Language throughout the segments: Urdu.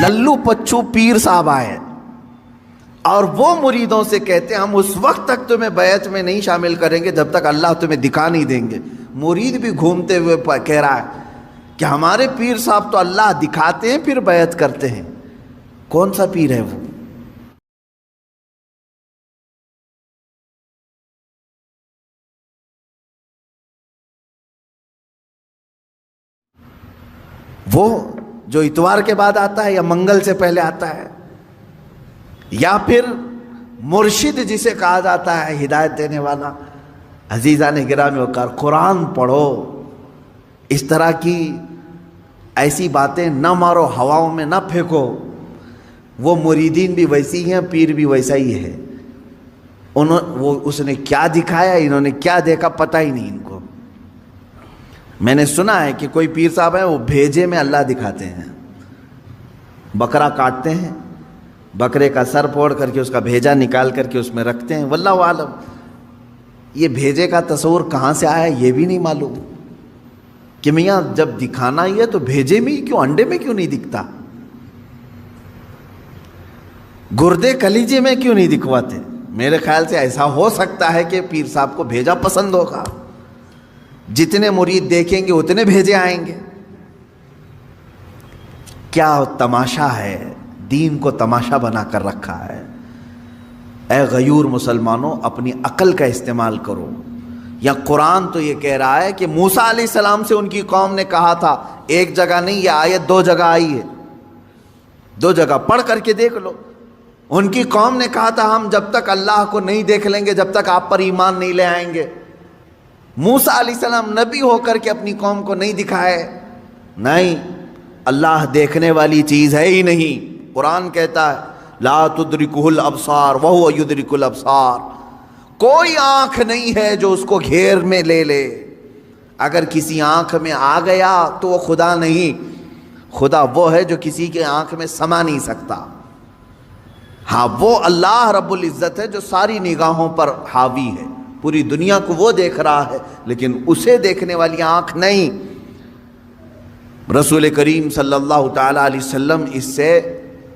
للو پچو پیر صاحب آئے اور وہ مریدوں سے کہتے ہیں ہم اس وقت تک تمہیں بیعت میں نہیں شامل کریں گے جب تک اللہ تمہیں دکھا نہیں دیں گے. مرید بھی گھومتے ہوئے کہہ رہا ہے کہ ہمارے پیر صاحب تو اللہ دکھاتے ہیں پھر بیعت کرتے ہیں. کون سا پیر ہے وہ جو اتوار کے بعد آتا ہے یا منگل سے پہلے آتا ہے، یا پھر مرشد جسے کہا جاتا ہے ہدایت دینے والا؟ عزیزان گرامی وقار، قرآن پڑھو. اس طرح کی ایسی باتیں نہ مارو، ہواؤں میں نہ پھینکو. وہ مریدین بھی ویسی ہیں، پیر بھی ویسا ہی ہے. اس نے کیا دکھایا، انہوں نے کیا دیکھا، پتہ ہی نہیں ان کو. میں نے سنا ہے کہ کوئی پیر صاحب ہیں وہ بھیجے میں اللہ دکھاتے ہیں. بکرا کاٹتے ہیں، بکرے کا سر پھوڑ کر کے اس کا بھیجا نکال کر کے اس میں رکھتے ہیں. واللہ عالم یہ بھیجے کا تصور کہاں سے آیا یہ بھی نہیں معلوم کہ میاں جب دکھانا ہی ہے تو بھیجے میں ہی کیوں، انڈے میں کیوں نہیں دکھتا؟ گردے کلیجے میں کیوں نہیں دکھواتے؟ میرے خیال سے ایسا ہو سکتا ہے کہ پیر صاحب کو بھیجا پسند ہوگا. جتنے مرید دیکھیں گے اتنے بھیجے آئیں گے. کیا تماشا ہے، دین کو تماشا بنا کر رکھا ہے. اے غیور مسلمانوں، اپنی عقل کا استعمال کرو. یا قرآن تو یہ کہہ رہا ہے کہ موسیٰ علیہ السلام سے ان کی قوم نے کہا تھا، ایک جگہ نہیں، یہ آیت 2 جگہ آئی ہے. 2 جگہ پڑھ کر کے دیکھ لو. ان کی قوم نے کہا تھا ہم جب تک اللہ کو نہیں دیکھ لیں گے جب تک آپ پر ایمان نہیں لے آئیں گے. موسیٰ علیہ السلام نبی ہو کر کے اپنی قوم کو نہیں دکھائے. نہیں، اللہ دیکھنے والی چیز ہے ہی نہیں. قرآن کہتا ہے لا تدرکہ الابصار وہو یدرک الابصار. کوئی آنکھ نہیں ہے جو اس کو گھیر میں لے لے. اگر کسی آنکھ میں آ گیا تو وہ خدا نہیں. خدا وہ ہے جو کسی کے آنکھ میں سما نہیں سکتا. ہاں، وہ اللہ رب العزت ہے جو ساری نگاہوں پر حاوی ہے. پوری دنیا کو وہ دیکھ رہا ہے لیکن اسے دیکھنے والی آنکھ نہیں. رسول کریم صلی اللہ تعالیٰ علیہ وسلم اس سے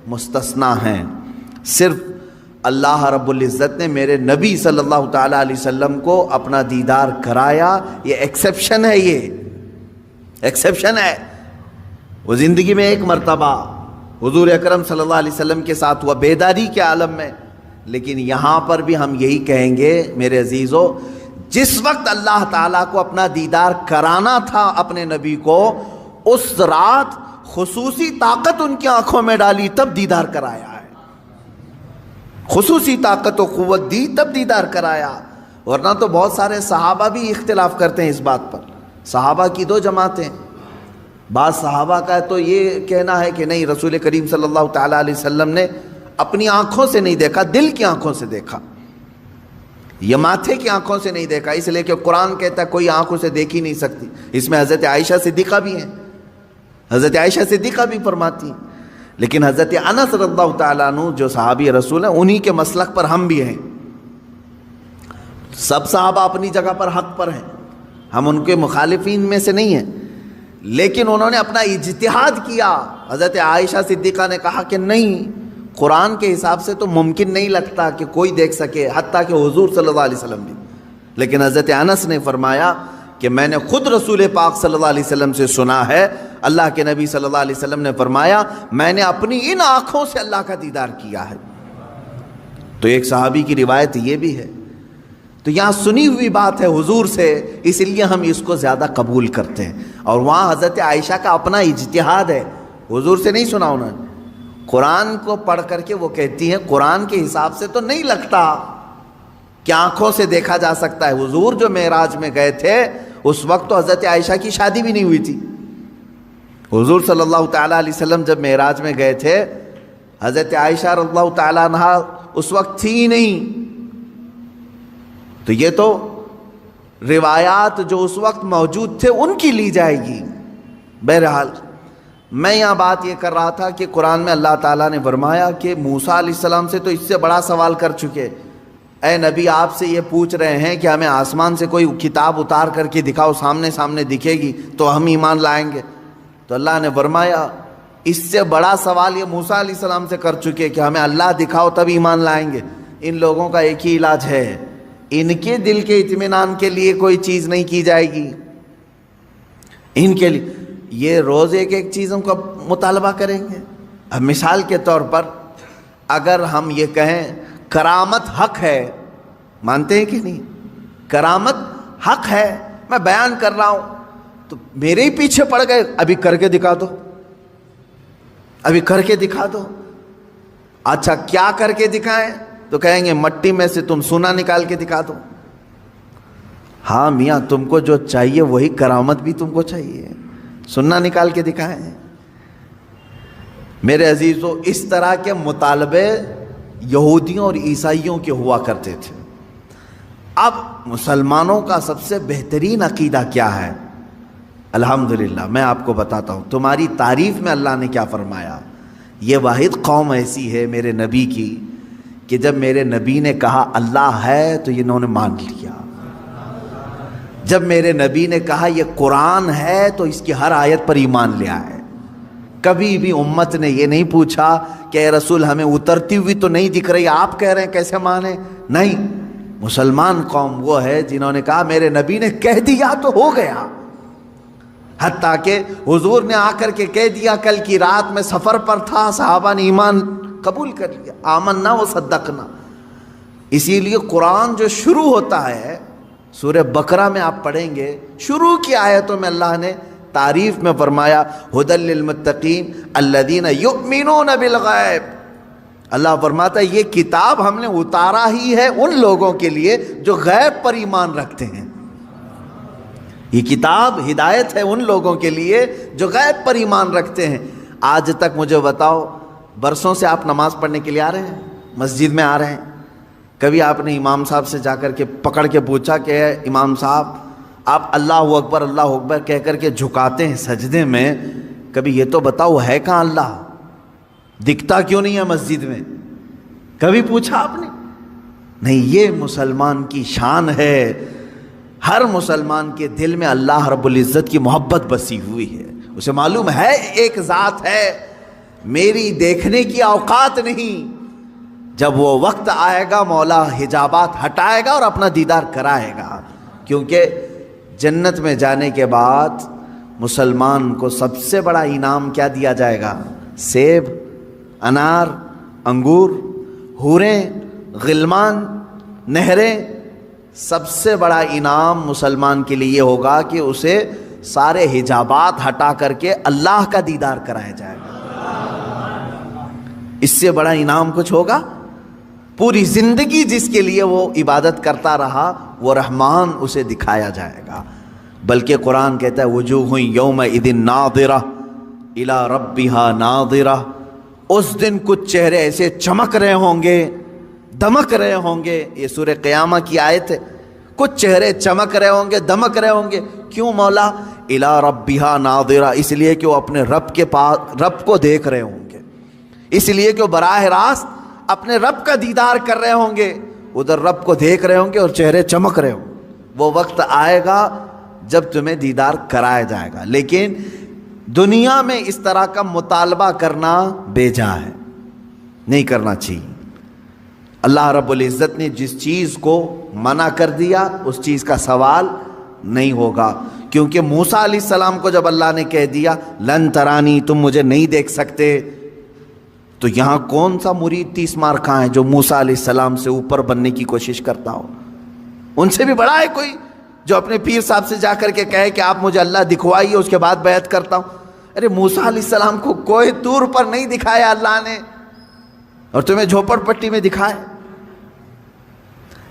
مستثنا ہیں. صرف اللہ رب العزت نے میرے نبی صلی اللہ تعالیٰ علیہ وسلم کو اپنا دیدار کرایا. یہ ایکسیپشن ہے، یہ ایکسیپشن ہے. وہ زندگی میں ایک مرتبہ حضور اکرم صلی اللہ علیہ وسلم کے ساتھ ہوا بیداری کے عالم میں. لیکن یہاں پر بھی ہم یہی کہیں گے میرے عزیزو، جس وقت اللہ تعالیٰ کو اپنا دیدار کرانا تھا اپنے نبی کو، اس رات خصوصی طاقت ان کی آنکھوں میں ڈالی تب دیدار کرایا ہے. خصوصی طاقت و قوت دی تب دیدار کرایا. ورنہ تو بہت سارے صحابہ بھی اختلاف کرتے ہیں اس بات پر. صحابہ کی 2 جماعتیں. بعض صحابہ کا تو یہ کہنا ہے کہ نہیں، رسول کریم صلی اللہ تعالیٰ علیہ وسلم نے اپنی آنکھوں سے نہیں دیکھا، دل کی آنکھوں سے دیکھا. یہ ماتھے کی آنکھوں سے نہیں دیکھا، اس لیے کہ قرآن کہتا ہے کوئی آنکھوں سے دیکھ ہی نہیں سکتی. اس میں حضرت عائشہ صدیقہ بھی ہیں. حضرت عائشہ صدیقہ بھی فرماتی ہیں. لیکن حضرت انس رضی اللہ تعالیٰ عنہ جو صحابی رسول ہیں، انہی کے مسلک پر ہم بھی ہیں. سب صحابہ اپنی جگہ پر حق پر ہیں، ہم ان کے مخالفین میں سے نہیں ہیں. لیکن انہوں نے اپنا اجتہاد کیا. حضرت عائشہ صدیقہ نے کہا کہ نہیں، قرآن کے حساب سے تو ممکن نہیں لگتا کہ کوئی دیکھ سکے، حتیٰ کہ حضور صلی اللہ علیہ وسلم بھی. لیکن حضرت انس نے فرمایا کہ میں نے خود رسول پاک صلی اللہ علیہ وسلم سے سنا ہے، اللہ کے نبی صلی اللہ علیہ وسلم نے فرمایا میں نے اپنی ان آنکھوں سے اللہ کا دیدار کیا ہے. تو ایک صحابی کی روایت یہ بھی ہے. تو یہاں سنی ہوئی بات ہے حضور سے، اس لیے ہم اس کو زیادہ قبول کرتے ہیں. اور وہاں حضرت عائشہ کا اپنا اجتہاد ہے، حضور سے نہیں سنا انہوں نے. قرآن کو پڑھ کر کے وہ کہتی ہیں قرآن کے حساب سے تو نہیں لگتا کہ آنکھوں سے دیکھا جا سکتا ہے۔ حضور جو معراج میں گئے تھے اس وقت تو حضرت عائشہ کی شادی بھی نہیں ہوئی تھی۔ حضور صلی اللہ تعالیٰ علیہ وسلم جب معراج میں گئے تھے، حضرت عائشہ رضی اللہ تعالیٰ عنہا اس وقت تھی ہی نہیں۔ تو یہ تو روایات جو اس وقت موجود تھے ان کی لی جائے گی۔ بہرحال میں یہاں بات یہ کر رہا تھا کہ قرآن میں اللہ تعالیٰ نے فرمایا کہ موسیٰ علیہ السلام سے تو اس سے بڑا سوال کر چکے، اے نبی آپ سے یہ پوچھ رہے ہیں کہ ہمیں آسمان سے کوئی کتاب اتار کر کے دکھاؤ، سامنے سامنے دکھے گی تو ہم ایمان لائیں گے۔ تو اللہ نے فرمایا اس سے بڑا سوال یہ موسیٰ علیہ السلام سے کر چکے کہ ہمیں اللہ دکھاؤ تب ایمان لائیں گے۔ ان لوگوں کا ایک ہی علاج ہے، ان کے دل کے اطمینان کے لیے کوئی چیز نہیں کی جائے گی، ان کے لیے یہ روز ایک ایک چیزوں کا مطالبہ کریں گے۔ اب مثال کے طور پر اگر ہم یہ کہیں کرامت حق ہے، مانتے ہیں کہ نہیں؟ کرامت حق ہے، میں بیان کر رہا ہوں تو میرے ہی پیچھے پڑ گئے، ابھی کر کے دکھا دو، ابھی کر کے دکھا دو۔ اچھا کیا کر کے دکھائیں؟ تو کہیں گے مٹی میں سے تم سونا نکال کے دکھا دو۔ ہاں میاں تم کو جو چاہیے وہی کرامت بھی تم کو چاہیے، سونا نکال کے دکھائیں۔ میرے عزیزو اس طرح کے مطالبے یہودیوں اور عیسائیوں کے ہوا کرتے تھے۔ اب مسلمانوں کا سب سے بہترین عقیدہ کیا ہے؟ الحمدللہ میں آپ کو بتاتا ہوں، تمہاری تعریف میں اللہ نے کیا فرمایا۔ یہ واحد قوم ایسی ہے میرے نبی کی کہ جب میرے نبی نے کہا اللہ ہے تو انہوں نے مان لیا، جب میرے نبی نے کہا یہ قرآن ہے تو اس کی ہر آیت پر ایمان لیا ہے۔ کبھی بھی امت نے یہ نہیں پوچھا کہ اے رسول ہمیں اترتی ہوئی تو نہیں دکھ رہی، آپ کہہ رہے ہیں کیسے مانیں؟ نہیں، مسلمان قوم وہ ہے جنہوں نے کہا میرے نبی نے کہہ دیا تو ہو گیا۔ حتیٰ کہ حضور نے آ کر کے کہہ دیا، کل کی رات میں سفر پر تھا، صحابہ نے ایمان قبول کر لیا، آمنا و صدقنا۔ اسی لیے قرآن جو شروع ہوتا ہے، سورہ بقرہ میں آپ پڑھیں گے، شروع کی آیتوں میں اللہ نے تعریف میں فرمایا ھدی للمتقین الذین یؤمنون بالغیب۔ اللہ فرماتا ہے یہ کتاب ہم نے اتارا ہی ہے ان لوگوں کے لیے جو غیب پر ایمان رکھتے ہیں۔ یہ کتاب ہدایت ہے ان لوگوں کے لیے جو غیب پر ایمان رکھتے ہیں۔ آج تک مجھے بتاؤ، برسوں سے آپ نماز پڑھنے کے لیے آ رہے ہیں، مسجد میں آ رہے ہیں، کبھی آپ نے امام صاحب سے جا کر کے پکڑ کے پوچھا کہ امام صاحب آپ اللہ اکبر کہہ کر کے جھکاتے ہیں سجدے میں، کبھی یہ تو بتاؤ ہے کہاں اللہ؟ دکھتا کیوں نہیں ہے مسجد میں؟ کبھی پوچھا آپ نے؟ نہیں، یہ مسلمان کی شان ہے۔ ہر مسلمان کے دل میں اللہ رب العزت کی محبت بسی ہوئی ہے، اسے معلوم ہے ایک ذات ہے، میری دیکھنے کی اوقات نہیں، جب وہ وقت آئے گا مولا حجابات ہٹائے گا اور اپنا دیدار کرائے گا۔ کیونکہ جنت میں جانے کے بعد مسلمان کو سب سے بڑا انعام کیا دیا جائے گا؟ سیب، انار، انگور، حوریں، غلمان، نہریں۔ سب سے بڑا انعام مسلمان کے لیے یہ ہوگا کہ اسے سارے حجابات ہٹا کر کے اللہ کا دیدار کرایا جائے گا۔ اس سے بڑا انعام کچھ ہوگا؟ پوری زندگی جس کے لیے وہ عبادت کرتا رہا وہ رحمان اسے دکھایا جائے گا۔ بلکہ قرآن کہتا ہے وجوہ یومئذ ناظرہ الی ربہا ناظرہ، اس دن کچھ چہرے ایسے چمک رہے ہوں گے، دمک رہے ہوں گے۔ یہ سورہ قیامہ کی آیت ہے، کچھ چہرے چمک رہے ہوں گے، دمک رہے ہوں گے۔ کیوں مولا؟ الی ربہا ناظرہ، اس لیے کہ وہ اپنے رب کے پاس رب کو دیکھ رہے ہوں گے، اس لیے کہ وہ براہ راست اپنے رب کا دیدار کر رہے ہوں گے، ادھر رب کو دیکھ رہے ہوں گے اور چہرے چمک رہے ہوں گے۔ وہ وقت آئے گا جب تمہیں دیدار کرایا جائے گا۔ لیکن دنیا میں اس طرح کا مطالبہ کرنا بیجا ہے، نہیں کرنا چاہیے۔ اللہ رب العزت نے جس چیز کو منع کر دیا اس چیز کا سوال نہیں ہوگا، کیونکہ موسیٰ علیہ السلام کو جب اللہ نے کہہ دیا لن ترانی، تم مجھے نہیں دیکھ سکتے، تو یہاں کون سا مرید 30 مار کھا ہے جو موسیٰ علیہ السلام سے اوپر بننے کی کوشش کرتا ہو؟ ان سے بھی بڑا ہے کوئی جو اپنے پیر صاحب سے جا کر کے کہے کہ آپ مجھے اللہ دکھوائیے اس کے بعد بیعت کرتا ہوں؟ ارے موسیٰ علیہ السلام کو کوئی طور پر نہیں دکھایا اللہ نے، اور تمہیں جھوپڑ پٹی میں دکھائے۔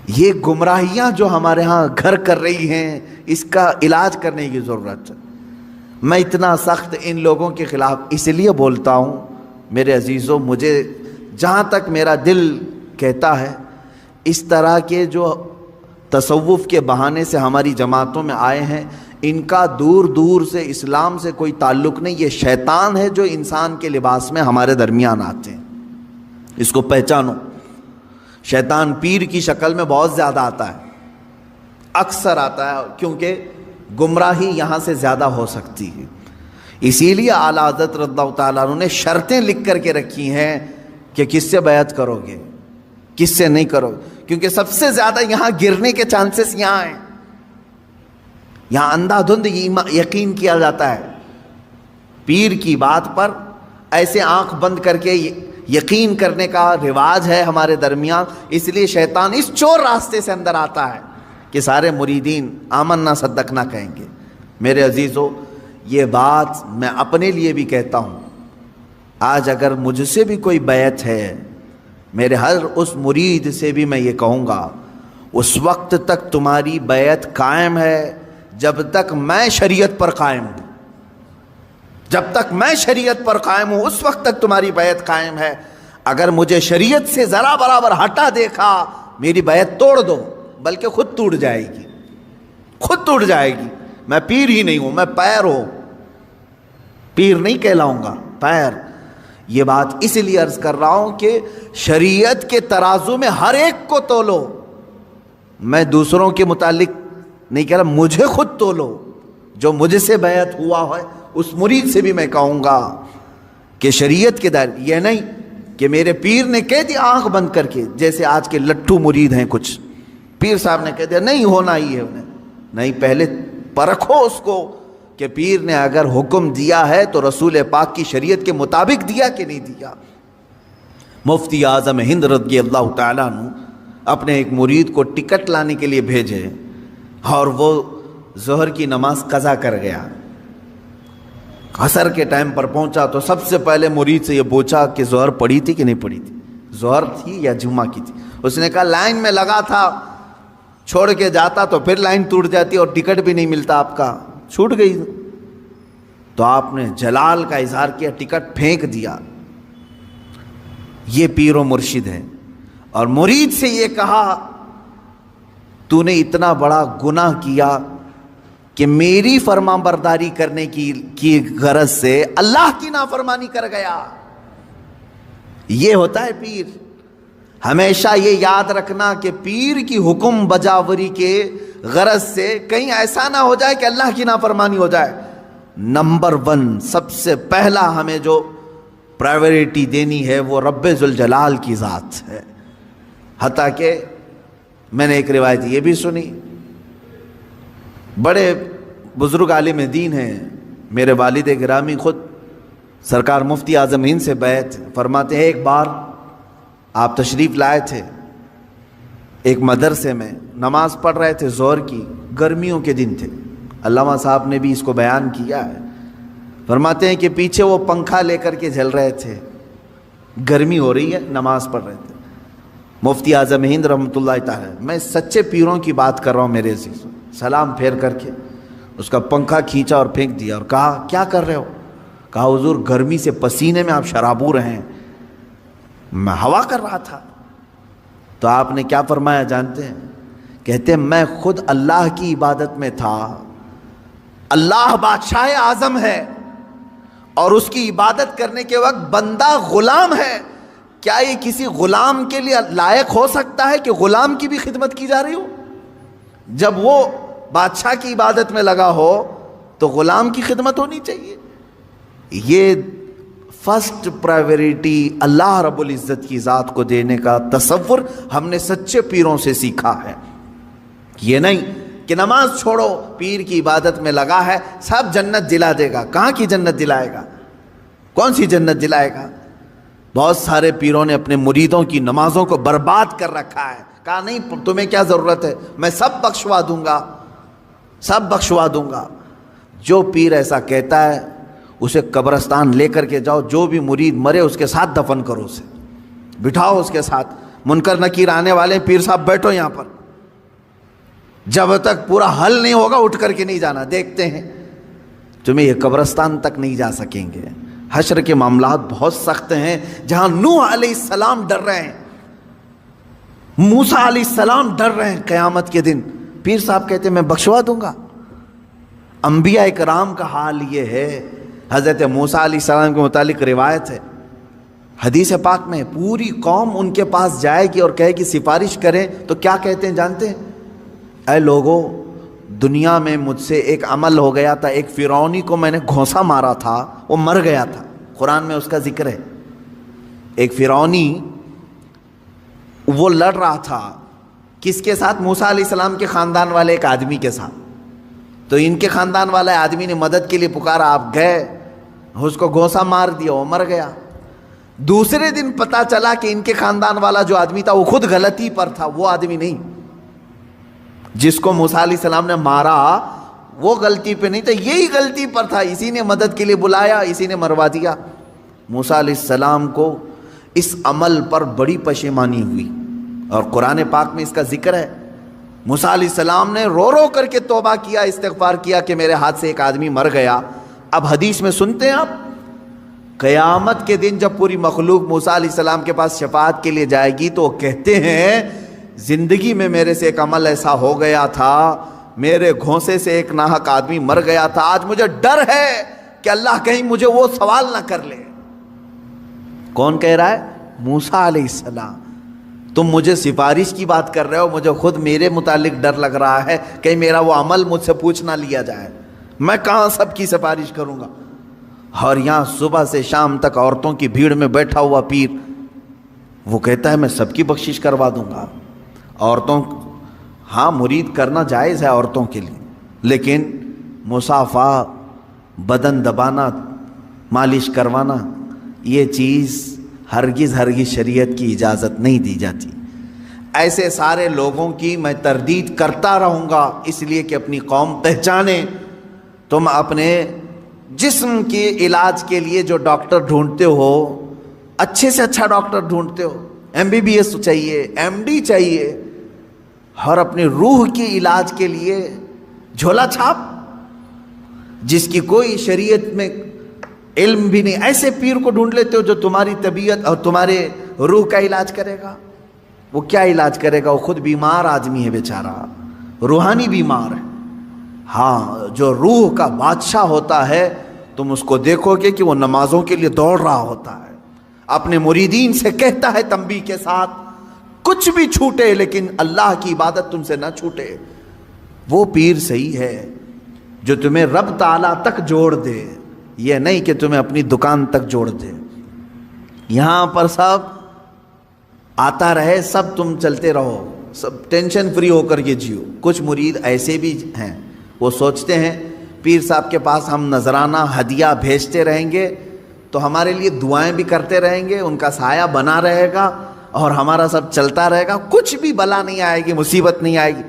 یہ گمراہیاں جو ہمارے ہاں گھر کر رہی ہیں، اس کا علاج کرنے کی ضرورت ہے۔ میں اتنا سخت ان لوگوں کے خلاف اس لیے بولتا ہوں میرے عزیزوں، مجھے جہاں تک میرا دل کہتا ہے، اس طرح کے جو تصوف کے بہانے سے ہماری جماعتوں میں آئے ہیں، ان کا دور دور سے اسلام سے کوئی تعلق نہیں، یہ شیطان ہے جو انسان کے لباس میں ہمارے درمیان آتے ہیں۔ اس کو پہچانو۔ شیطان پیر کی شکل میں بہت زیادہ آتا ہے، اکثر آتا ہے، کیونکہ گمراہی یہاں سے زیادہ ہو سکتی ہے۔ اسی لیے اعلیٰ حضرت رضی اللہ تعالیٰ عنہ نے شرطیں لکھ کر کے رکھی ہیں کہ کس سے بیعت کرو گے، کس سے نہیں کرو گے، کیونکہ سب سے زیادہ یہاں گرنے کے چانسز یہاں ہیں۔ یہاں اندھا دھند یقین کیا جاتا ہے، پیر کی بات پر ایسے آنکھ بند کر کے یقین کرنے کا رواج ہے ہمارے درمیان۔ اس لیے شیطان اس چور راستے سے اندر آتا ہے کہ سارے مریدین آمنا صدقنا کہیں گے۔ میرے عزیزو، یہ بات میں اپنے لیے بھی کہتا ہوں، آج اگر مجھ سے بھی کوئی بیعت ہے، میرے ہر اس مرید سے بھی میں یہ کہوں گا، اس وقت تک تمہاری بیعت قائم ہے جب تک میں شریعت پر قائم ہوں۔ جب تک میں شریعت پر قائم ہوں اس وقت تک تمہاری بیعت قائم ہے۔ اگر مجھے شریعت سے ذرا برابر ہٹا دیکھا، میری بیعت توڑ دو، بلکہ خود ٹوٹ جائے گی، خود ٹوٹ جائے گی۔ میں پیر ہی نہیں ہوں، میں پیر ہوں، پیر نہیں کہلاؤں گا، پیر۔ یہ بات اس لیے عرض کر رہا ہوں کہ شریعت کے ترازو میں ہر ایک کو تولو۔ میں دوسروں کے متعلق نہیں کہہ رہا، مجھے خود تولو۔ جو مجھ سے بیعت ہوا ہے اس مرید سے بھی میں کہوں گا کہ شریعت کے دائرے، یہ نہیں کہ میرے پیر نے کہہ دیا آنکھ بند کر کے، جیسے آج کے لٹھو مرید ہیں کچھ، پیر صاحب نے کہہ دیا نہیں ہونا ہی ہے انہیں، نہیں، پہلے پرکھو اس کو کہ پیر نے اگر حکم دیا ہے تو رسول پاک کی شریعت کے مطابق دیا کہ نہیں دیا۔ مفتی اعظم ہند رضی اللہ تعالیٰ عنہ اپنے ایک مرید کو ٹکٹ لانے کے لیے بھیجے، اور وہ ظہر کی نماز قضا کر گیا۔ عصر کے ٹائم پر پہنچا تو سب سے پہلے مرید سے یہ پوچھا کہ ظہر پڑھی تھی کہ نہیں پڑھی تھی، ظہر تھی یا جمعہ کی تھی؟ اس نے کہا لائن میں لگا تھا، چھوڑ کے جاتا تو پھر لائن ٹوٹ جاتی اور ٹکٹ بھی نہیں ملتا، آپ کا چھوٹ گئی۔ تو آپ نے جلال کا اظہار کیا، ٹکٹ پھینک دیا۔ یہ پیر و مرشد ہے۔ اور مرید سے یہ کہا تو نے اتنا بڑا گناہ کیا کہ میری فرما برداری کرنے کی غرض سے اللہ کی نافرمانی کر گیا۔ یہ ہوتا ہے پیر۔ ہمیشہ یہ یاد رکھنا کہ پیر کی حکم بجاوری کے غرض سے کہیں ایسا نہ ہو جائے کہ اللہ کی نافرمانی ہو جائے۔ نمبر 1 سب سے پہلا ہمیں جو پرائیورٹی دینی ہے وہ رب ذوالجلال کی ذات ہے۔ حتیٰ کہ میں نے ایک روایت یہ بھی سنی، بڑے بزرگ عالم دین ہیں، میرے والد گرامی خود سرکار مفتی اعظم ہند سے بیعت فرماتے ہیں۔ ایک بار آپ تشریف لائے تھے ایک مدرسے میں، نماز پڑھ رہے تھے ظہر کی، گرمیوں کے دن تھے، علامہ صاحب نے بھی اس کو بیان کیا ہے۔ فرماتے ہیں کہ پیچھے وہ پنکھا لے کر کے جل رہے تھے، گرمی ہو رہی ہے، نماز پڑھ رہے تھے۔ مفتی اعظم ہند رحمۃ اللہ تعالی، میں سچے پیروں کی بات کر رہا ہوں میرے عزیزوں، سلام پھیر کر کے اس کا پنکھا کھینچا اور پھینک دیا اور کہا کیا کر رہے ہو؟ کہا حضور گرمی سے پسینے میں آپ شرابور ہیں، میں ہوا کر رہا تھا۔ تو آپ نے کیا فرمایا جانتے ہیں؟ کہتے ہیں میں خود اللہ کی عبادت میں تھا، اللہ بادشاہ اعظم ہے اور اس کی عبادت کرنے کے وقت بندہ غلام ہے، کیا یہ کسی غلام کے لیے لائق ہو سکتا ہے کہ غلام کی بھی خدمت کی جا رہی ہو؟ جب وہ بادشاہ کی عبادت میں لگا ہو تو غلام کی خدمت ہونی چاہیے۔ یہ فرسٹ پرائیورٹی اللہ رب العزت کی ذات کو دینے کا تصور ہم نے سچے پیروں سے سیکھا ہے۔ یہ نہیں کہ نماز چھوڑو، پیر کی عبادت میں لگا ہے، سب جنت دلا دے گا۔ کہاں کی جنت دلائے گا؟ کون سی جنت دلائے گا؟ بہت سارے پیروں نے اپنے مریدوں کی نمازوں کو برباد کر رکھا ہے، کہا نہیں تمہیں کیا ضرورت ہے، میں سب بخشوا دوں گا، سب بخشوا دوں گا۔ جو پیر ایسا کہتا ہے اسے قبرستان لے کر کے جاؤ، جو بھی مرید مرے اس کے ساتھ دفن کرو، اسے بٹھاؤ اس کے ساتھ، منکر نکیر آنے والے، پیر صاحب بیٹھو یہاں پر، جب تک پورا حل نہیں ہوگا اٹھ کر کے نہیں جانا. دیکھتے ہیں تمہیں یہ قبرستان تک نہیں جا سکیں گے. حشر کے معاملات بہت سخت ہیں. جہاں نوح علیہ السلام ڈر رہے ہیں, موسیٰ علیہ السلام ڈر رہے ہیں قیامت کے دن, پیر صاحب کہتے ہیں میں بخشوا دوں گا. انبیاء کرام کا حال یہ ہے. حضرت موسیٰ علیہ السلام کے متعلق روایت ہے حدیث پاک میں, پوری قوم ان کے پاس جائے گی اور کہے کہ سفارش کریں, تو کیا کہتے ہیں جانتے ہیں؟ اے لوگو, دنیا میں مجھ سے ایک عمل ہو گیا تھا, ایک فرعونی کو میں نے گھونسا مارا تھا, وہ مر گیا تھا. قرآن میں اس کا ذکر ہے. ایک فرعونی وہ لڑ رہا تھا کس کے ساتھ؟ موسیٰ علیہ السلام کے خاندان والے ایک آدمی کے ساتھ. تو ان کے خاندان والے آدمی نے مدد کے لیے پکارا, آپ گئے, اس کو گھونسا مار دیا, وہ مر گیا. دوسرے دن پتا چلا کہ ان کے خاندان والا جو آدمی تھا وہ خود غلطی پر تھا, وہ آدمی نہیں. جس کو موسیٰ علیہ السلام نے مارا وہ غلطی پہ نہیں تھا, یہی غلطی پر تھا, اسی نے مدد کے لیے بلایا, اسی نے مروا دیا. موسیٰ علیہ السلام کو اس عمل پر بڑی پشیمانی ہوئی, اور قرآن پاک میں اس کا ذکر ہے. موسیٰ علیہ السلام نے رو رو کر کے توبہ کیا, استغفار کیا کہ میرے ہاتھ سے ایک آدمی مر گیا. اب حدیث میں سنتے ہیں آپ, قیامت کے دن جب پوری مخلوق موسیٰ علیہ السلام کے پاس شفاعت کے لیے جائے گی تو وہ کہتے ہیں زندگی میں میرے سے ایک عمل ایسا ہو گیا تھا, میرے گھونسے سے ایک ناحق آدمی مر گیا تھا, آج مجھے ڈر ہے کہ اللہ کہیں مجھے وہ سوال نہ کر لے. کون کہہ رہا ہے؟ موسیٰ علیہ السلام. تم مجھے سفارش کی بات کر رہے ہو, مجھے خود میرے متعلق ڈر لگ رہا ہے کہیں میرا وہ عمل مجھ سے پوچھ نہ لیا جائے, میں کہاں سب کی سفارش کروں گا. اور یہاں صبح سے شام تک عورتوں کی بھیڑ میں بیٹھا ہوا پیر, وہ کہتا ہے میں سب کی بخشش کروا دوں گا. عورتوں, ہاں مرید کرنا جائز ہے عورتوں کے لیے, لیکن مصافحہ, بدن دبانا, مالش کروانا, یہ چیز ہرگز شریعت کی اجازت نہیں دی جاتی. ایسے سارے لوگوں کی میں تردید کرتا رہوں گا, اس لیے کہ اپنی قوم پہچانے. تم اپنے جسم کے علاج کے لیے جو ڈاکٹر ڈھونڈتے ہو, اچھے سے اچھا ڈاکٹر ڈھونڈتے ہو, MBBS چاہیے, MD چاہیے, اور اپنی روح کے علاج کے لیے جھولا چھاپ, جس کی کوئی شریعت میں علم بھی نہیں, ایسے پیر کو ڈھونڈ لیتے ہو جو تمہاری طبیعت اور تمہارے روح کا علاج کرے گا. وہ کیا علاج کرے گا؟ وہ خود بیمار آدمی ہے بیچارہ, روحانی بیمار ہے. ہاں, جو روح کا بادشاہ ہوتا ہے تم اس کو دیکھو گے کہ وہ نمازوں کے لیے دوڑ رہا ہوتا ہے, اپنے مریدین سے کہتا ہے تنبیہ کے ساتھ, کچھ بھی چھوٹے لیکن اللہ کی عبادت تم سے نہ چھوٹے. وہ پیر صحیح ہے جو تمہیں رب تعالیٰ تک جوڑ دے, یہ نہیں کہ تمہیں اپنی دکان تک جوڑ دے. یہاں پر سب آتا رہے, سب تم چلتے رہو, سب ٹینشن فری ہو کر کے جیو. کچھ مرید ایسے بھی ہیں, وہ سوچتے ہیں پیر صاحب کے پاس ہم نذرانہ ہدیہ بھیجتے رہیں گے تو ہمارے لیے دعائیں بھی کرتے رہیں گے, ان کا سایہ بنا رہے گا اور ہمارا سب چلتا رہے گا, کچھ بھی بلا نہیں آئے گی, مصیبت نہیں آئے گی.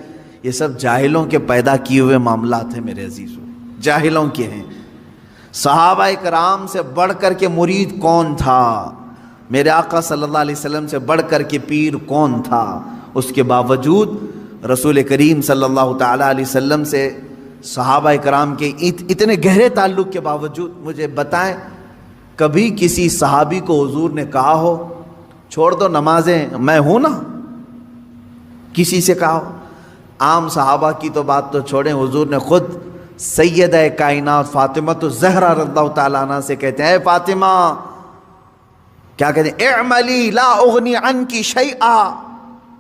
یہ سب جاہلوں کے پیدا کیے ہوئے معاملات ہیں میرے عزیزوں, جاہلوں کے ہیں. صحابہ کرام سے بڑھ کر کے مرید کون تھا؟ میرے آقا صلی اللہ علیہ وسلم سے بڑھ کر کے پیر کون تھا؟ اس کے باوجود رسول کریم صلی اللہ تعالیٰ علیہ وسلم سے صحابہ کرام کے اتنے گہرے تعلق کے باوجود مجھے بتائیں کبھی کسی صحابی کو حضور نے کہا ہو چھوڑ دو نمازیں, میں ہوں نا؟ کسی سے کہا ہو؟ عام صحابہ کی تو بات تو چھوڑیں, حضور نے خود سیدہ کائنات فاطمہ الزہرا رضی اللہ تعالیٰ عنہ سے کہتے ہیں, اے فاطمہ, کیا کہتے ہیں, اعملی لا اغنی عنکی شیئا,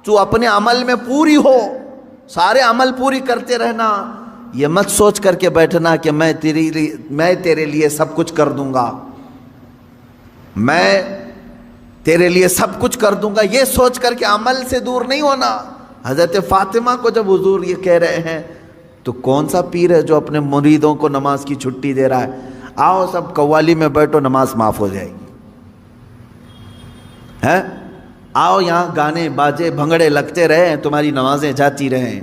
تو اپنے عمل میں پوری ہو, سارے عمل پوری کرتے رہنا, یہ مت سوچ کر کے بیٹھنا کہ میں تیرے لیے سب کچھ کر دوں گا, میں تیرے لیے سب کچھ کر دوں گا, یہ سوچ کر کے عمل سے دور نہیں ہونا. حضرت فاطمہ کو جب حضور یہ کہہ رہے ہیں تو کون سا پیر ہے جو اپنے مریدوں کو نماز کی چھٹی دے رہا ہے؟ آؤ سب قوالی میں بیٹھو, نماز معاف ہو جائے گی. ہے آؤ یہاں گانے باجے بھنگڑے لگتے رہیں, تمہاری نمازیں جاتی رہیں.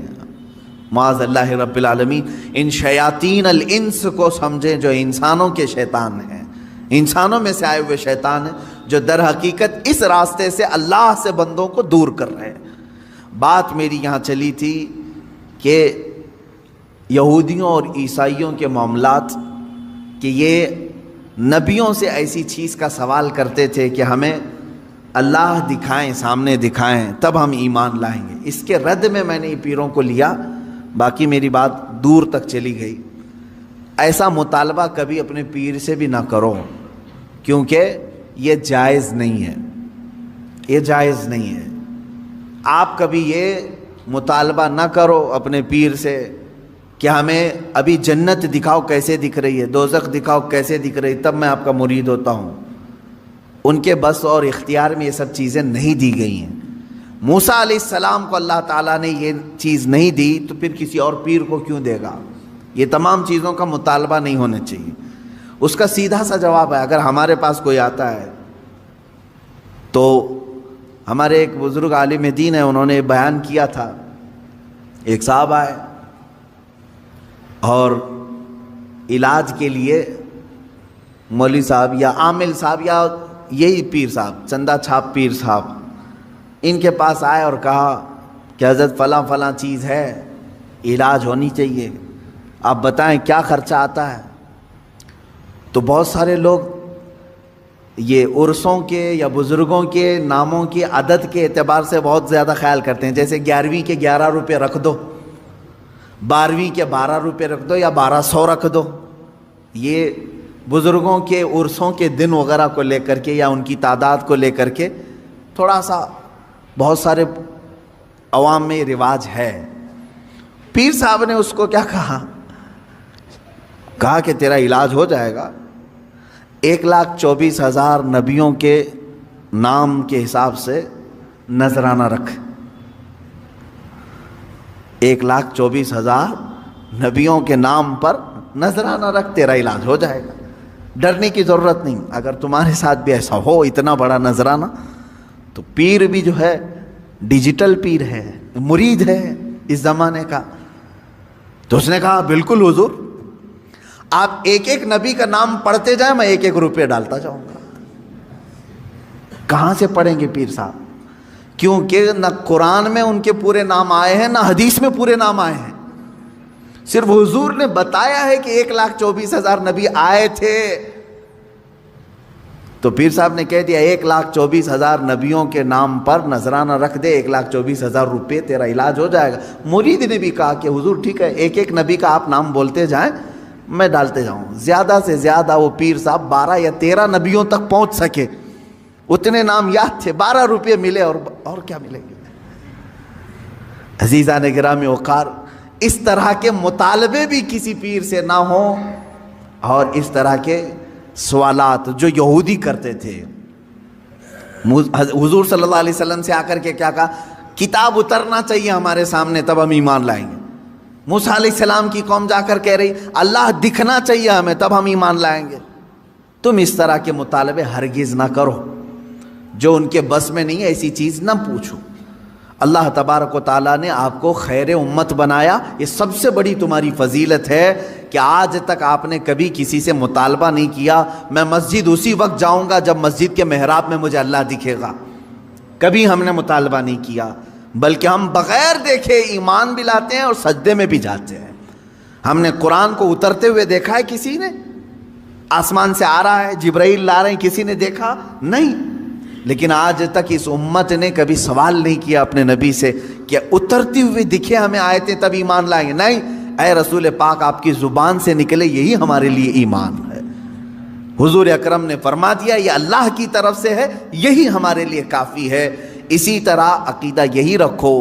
معاذ اللہ رب العالمین. ان شیاطین الانس کو سمجھیں جو انسانوں کے شیطان ہیں, انسانوں میں سے آئے ہوئے شیطان ہیں جو در حقیقت اس راستے سے اللہ سے بندوں کو دور کر رہے ہیں. بات میری یہاں چلی تھی کہ یہودیوں اور عیسائیوں کے معاملات کہ یہ نبیوں سے ایسی چیز کا سوال کرتے تھے کہ ہمیں اللہ دکھائیں، سامنے دکھائیں، تب ہم ایمان لائیں گے۔ اس کے رد میں نے پیروں کو لیا، باقی میری بات دور تک چلی گئی۔ ایسا مطالبہ کبھی اپنے پیر سے بھی نہ کرو، کیونکہ یہ جائز نہیں ہے، یہ جائز نہیں ہے۔ آپ کبھی یہ مطالبہ نہ کرو اپنے پیر سے کہ ہمیں ابھی جنت دکھاؤ کیسے دکھ رہی ہے، دوزخ دکھاؤ کیسے دکھ رہی ہے، تب میں آپ کا مرید ہوتا ہوں۔ ان کے بس اور اختیار میں یہ سب چیزیں نہیں دی گئی ہیں۔ موسیٰ علیہ السلام کو اللہ تعالیٰ نے یہ چیز نہیں دی تو پھر کسی اور پیر کو کیوں دے گا؟ یہ تمام چیزوں کا مطالبہ نہیں ہونا چاہیے۔ اس کا سیدھا سا جواب ہے، اگر ہمارے پاس کوئی آتا ہے تو ہمارے ایک بزرگ عالم دین ہیں، انہوں نے بیان کیا تھا، ایک صاحب آئے اور علاج کے لیے مولوی صاحب یا عامل صاحب یا یہی پیر صاحب، چندہ چھاپ پیر صاحب، ان کے پاس آئے اور کہا کہ حضرت فلاں فلاں چیز ہے، علاج ہونی چاہیے، آپ بتائیں کیا خرچہ آتا ہے؟ تو بہت سارے لوگ یہ عرسوں کے یا بزرگوں کے ناموں کی عدد کے اعتبار سے بہت زیادہ خیال کرتے ہیں، جیسے 11ویں کے 11 روپے رکھ دو، 12ویں کے 12 روپے رکھ دو یا 1200 رکھ دو۔ یہ بزرگوں کے عرسوں کے دن وغیرہ کو لے کر کے یا ان کی تعداد کو لے کر کے تھوڑا سا بہت سارے عوام میں رواج ہے۔ پیر صاحب نے اس کو کیا کہا کہ تیرا علاج ہو جائے گا، 1,24,000 نبیوں کے نام کے حساب سے نذرانہ رکھ، 1,24,000 نبیوں کے نام پر نذرانہ رکھ، تیرا علاج ہو جائے گا، ڈرنے کی ضرورت نہیں۔ اگر تمہارے ساتھ بھی ایسا ہو اتنا بڑا نذرانہ، تو پیر بھی جو ہے ڈیجیٹل پیر ہے، مرید ہے اس زمانے کا۔ تو اس نے کہا بالکل حضور، آپ ایک ایک نبی کا نام پڑھتے جائیں، میں 1-1 روپے ڈالتا جاؤں گا۔ کہاں سے پڑھیں گے پیر صاحب؟ کیونکہ نہ قرآن میں ان کے پورے نام آئے ہیں، نہ حدیث میں پورے نام آئے ہیں، صرف حضور نے بتایا ہے کہ 1,24,000 نبی آئے تھے۔ تو پیر صاحب نے کہہ دیا 1,24,000 نبیوں کے نام پر نذرانہ رکھ دے، 1,24,000 روپے، تیرا علاج ہو جائے گا۔ مرید نے بھی کہا کہ حضور ٹھیک ہے، 1-1 نبی کا آپ نام بولتے جائیں، میں ڈالتے جاؤں۔ زیادہ سے زیادہ وہ پیر صاحب 12 یا 13 نبیوں تک پہنچ سکے، اتنے نام یاد تھے، 12 روپے ملے، اور کیا ملیں گے؟ عزیزان گرامی وقار، اس طرح کے مطالبے بھی کسی پیر سے نہ ہوں، اور اس طرح کے سوالات جو یہودی کرتے تھے۔ حضور صلی اللہ علیہ وسلم سے آ کر کے کیا کہا؟ کتاب اترنا چاہیے ہمارے سامنے تب ہم ایمان لائیں گے۔ موسیٰ علیہ السلام کی قوم جا کر کہہ رہی اللہ دکھنا چاہیے ہمیں تب ہم ایمان لائیں گے۔ تم اس طرح کے مطالبے ہرگز نہ کرو، جو ان کے بس میں نہیں ہے ایسی چیز نہ پوچھو۔ اللہ تبارک و تعالیٰ نے آپ کو خیر امت بنایا، یہ سب سے بڑی تمہاری فضیلت ہے کہ آج تک آپ نے کبھی کسی سے مطالبہ نہیں کیا میں مسجد اسی وقت جاؤں گا جب مسجد کے محراب میں مجھے اللہ دکھے گا۔ کبھی ہم نے مطالبہ نہیں کیا، بلکہ ہم بغیر دیکھے ایمان بھی لاتے ہیں اور سجدے میں بھی جاتے ہیں۔ ہم نے قرآن کو اترتے ہوئے دیکھا ہے کسی نے؟ آسمان سے آ رہا ہے، جبرائیل لا رہے ہیں، کسی نے دیکھا؟ نہیں۔ لیکن آج تک اس امت نے کبھی سوال نہیں کیا اپنے نبی سے کہ اترتی ہوئی دکھے ہمیں آیتیں تب ایمان لائیں گے۔ نہیں، اے رسول پاک آپ کی زبان سے نکلے یہی ہمارے لیے ایمان ہے۔ حضور اکرم نے فرما دیا یہ اللہ کی طرف سے ہے، یہی ہمارے لیے کافی ہے۔ اسی طرح عقیدہ یہی رکھو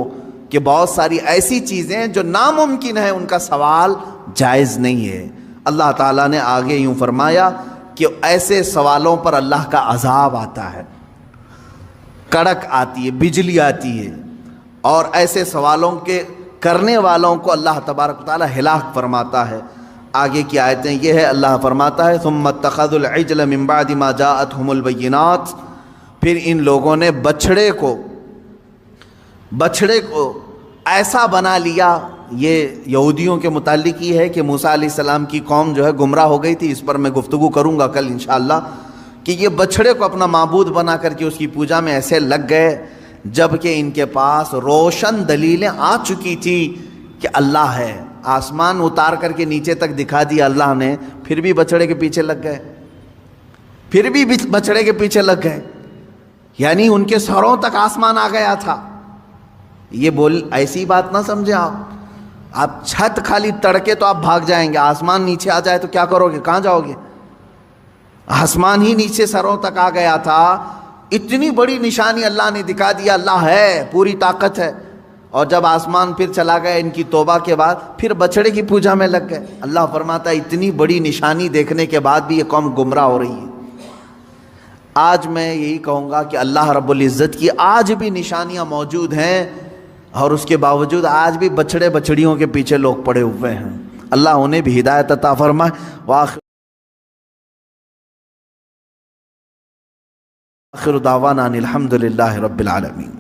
کہ بہت ساری ایسی چیزیں جو ناممکن ہیں ان کا سوال جائز نہیں ہے۔ اللہ تعالیٰ نے آگے یوں فرمایا کہ ایسے سوالوں پر اللہ کا عذاب آتا ہے، کڑک آتی ہے، بجلی آتی ہے، اور ایسے سوالوں کے کرنے والوں کو اللہ تبارک و تعالیٰ ہلاک فرماتا ہے۔ آگے کی آیتیں یہ ہے، اللہ فرماتا ہے ثم اتخذوا العجل من بعد ما جاءتهم البینات، پھر ان لوگوں نے بچھڑے کو ایسا بنا لیا۔ یہ یہودیوں کے متعلق یہ ہے کہ موسیٰ علیہ السلام کی قوم جو ہے گمراہ ہو گئی تھی، اس پر میں گفتگو کروں گا کل انشاءاللہ، کہ یہ بچھڑے کو اپنا معبود بنا کر کے اس کی پوجا میں ایسے لگ گئے جبکہ ان کے پاس روشن دلیلیں آ چکی تھی کہ اللہ ہے، آسمان اتار کر کے نیچے تک دکھا دیا اللہ نے، پھر بھی بچڑے کے پیچھے لگ گئے، پھر بھی بچڑے کے پیچھے لگ گئے، یعنی ان کے سروں تک آسمان آ گیا تھا۔ یہ ایسی بات نہ سمجھے آپ چھت خالی تڑکے تو آپ بھاگ جائیں گے، آسمان نیچے آ جائے تو کیا کرو گے، کہاں جاؤ گے؟ آسمان ہی نیچے سروں تک آ گیا تھا، اتنی بڑی نشانی اللہ نے دکھا دیا، اللہ ہے، پوری طاقت ہے۔ اور جب آسمان پھر چلا گیا ان کی توبہ کے بعد، پھر بچڑے کی پوجا میں لگ گئے۔ اللہ فرماتا ہے اتنی بڑی نشانی دیکھنے کے بعد بھی یہ قوم گمراہ ہو رہی ہے۔ آج میں یہی کہوں گا کہ اللہ رب العزت کی آج بھی نشانیاں موجود ہیں، اور اس کے باوجود آج بھی بچڑے بچڑیوں کے پیچھے لوگ پڑے ہوئے ہیں۔ اللہ انہیں بھی ہدایت عطا فرمائے۔ وآخر دعوانا ان الحمد للہ رب العالمین۔